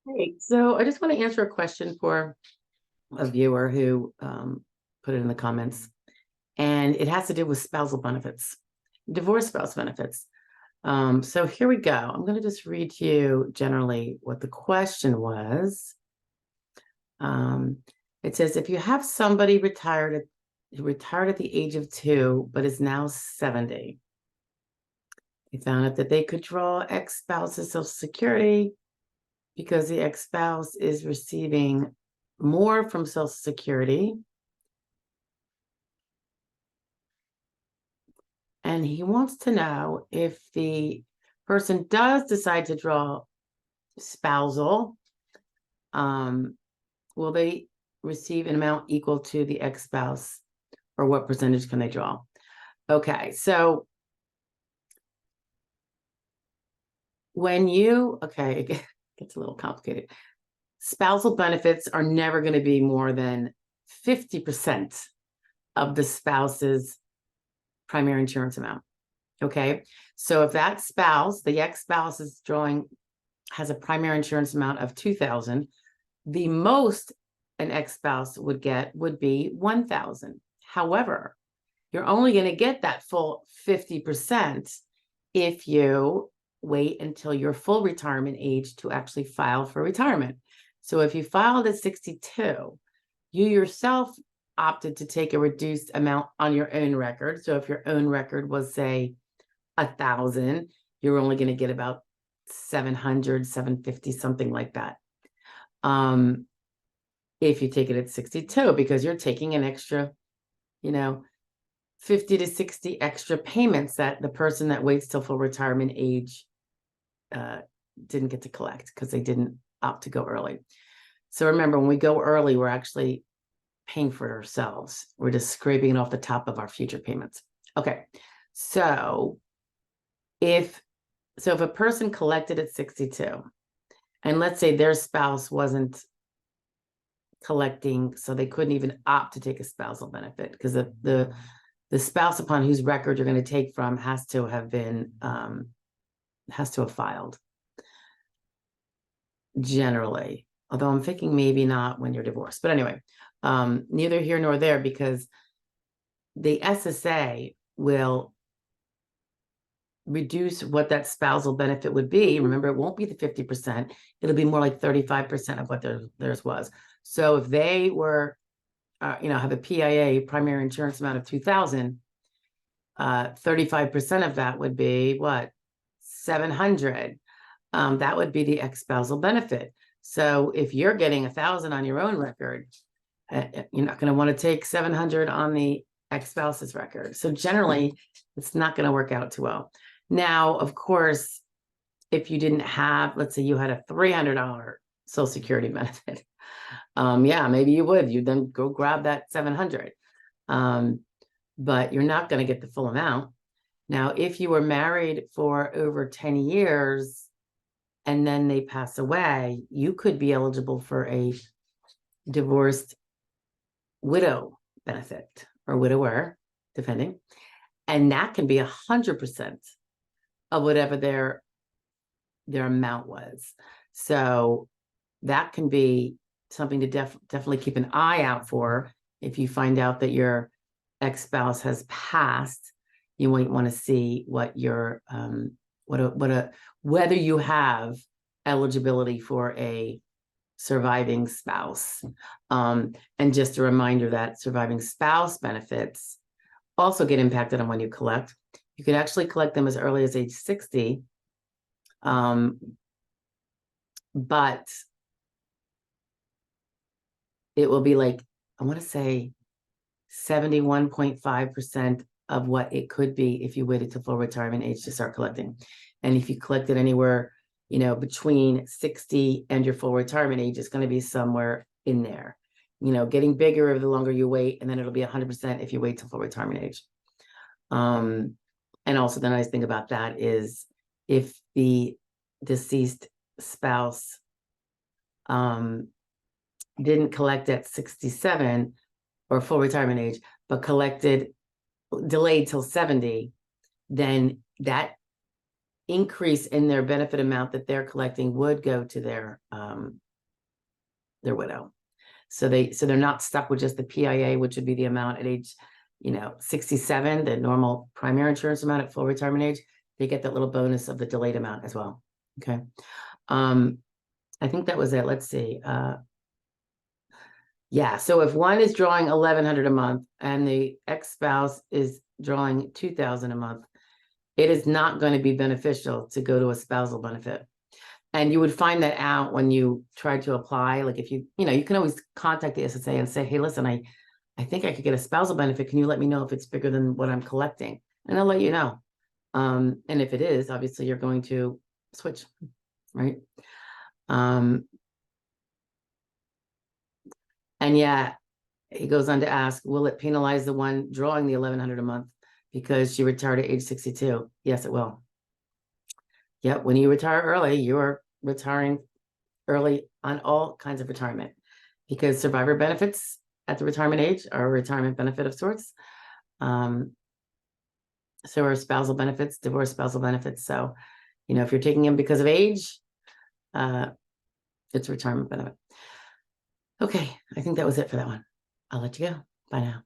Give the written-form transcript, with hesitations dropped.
Hey, so I just want to answer a question for a viewer who put it in the comments, and it has to do with spousal benefits, divorce spouse benefits. So here we go. I'm going to just read to you generally what the question was. Um, it says, if you have somebody who retired at the age of 2, but is now 70, they found out that they could draw ex-spouse's Social Security because the ex-spouse is receiving more from Social Security. And he wants to know if the person does decide to draw spousal, will they receive an amount equal to the ex-spouse, or what percentage can they draw? Okay, so it gets a little complicated. Spousal benefits are never going to be more than 50% of the spouse's primary insurance amount. Okay, so if that spouse, the ex-spouse has a primary insurance amount of 2,000, the most an ex-spouse would get would be 1,000. However, you're only going to get that full 50% if you wait until your full retirement age to actually file for retirement. So if you filed at 62, you yourself opted to take a reduced amount on your own record. So if your own record was, say, 1,000, you're only going to get about 700, 750, something like that. If you take it at 62, because you're taking an extra, 50 to 60 extra payments that the person that waits till full retirement age didn't get to collect because they didn't opt to go early. So remember, when we go early, we're actually paying for it ourselves. We're just scraping it off the top of our future payments. Okay, so if a person collected at 62, and let's say their spouse wasn't collecting, so they couldn't even opt to take a spousal benefit, because the spouse upon whose record you're going to take from has to have filed, generally. Although I'm thinking maybe not when you're divorced. But anyway, neither here nor there, because the SSA will reduce what that spousal benefit would be. Remember, it won't be the 50%. It'll be more like 35% of what theirs was. So if they were, have a PIA, primary insurance amount of 2,000, 35% of that would be what? 700. That would be the ex-spousal benefit. So if you're getting 1,000 on your own record, you're not going to want to take 700 on the ex-spouse's record. So generally, it's not going to work out too well. Now, of course, if you didn't have, let's say you had a $300 Social Security benefit, maybe you would. You'd then go grab that 700. But you're not going to get the full amount. Now, if you were married for over 10 years and then they pass away, you could be eligible for a divorced widow benefit or widower, depending. And that can be 100% of whatever their amount was. So that can be something to definitely keep an eye out for. If you find out that your ex-spouse has passed, you might want to see what your whether you have eligibility for a surviving spouse. And just a reminder that surviving spouse benefits also get impacted on when you collect. You can actually collect them as early as age 60, but it will be like, I want to say 71.5% of what it could be if you waited till full retirement age to start collecting. And if you collected anywhere, between 60 and your full retirement age, it's going to be somewhere in there, getting bigger the longer you wait, and then it'll be 100% if you wait till full retirement age. And also the nice thing about that is if the deceased spouse didn't collect at 67 or full retirement age, but delayed till 70, then that increase in their benefit amount that they're collecting would go to their widow. So they're not stuck with just the PIA, which would be the amount at age, 67, the normal primary insurance amount at full retirement age. They get that little bonus of the delayed amount as well. Okay. I think that was it. Let's see. Yeah. So if one is drawing 1,100 a month and the ex-spouse is drawing 2,000 a month, it is not going to be beneficial to go to a spousal benefit. And you would find that out when you try to apply. Like if you can always contact the SSA and say, hey, listen, I think I could get a spousal benefit. Can you let me know if it's bigger than what I'm collecting? And I'll let you know. And if it is, obviously you're going to switch, right? And yeah, he goes on to ask, will it penalize the one drawing the 1,100 a month because she retired at age 62? Yes, it will. Yep. When you retire early, you're retiring early on all kinds of retirement, because survivor benefits at the retirement age are a retirement benefit of sorts. So are spousal benefits, divorce spousal benefits. So, if you're taking them because of age, it's retirement benefit. Okay. I think that was it for that one. I'll let you go. Bye now.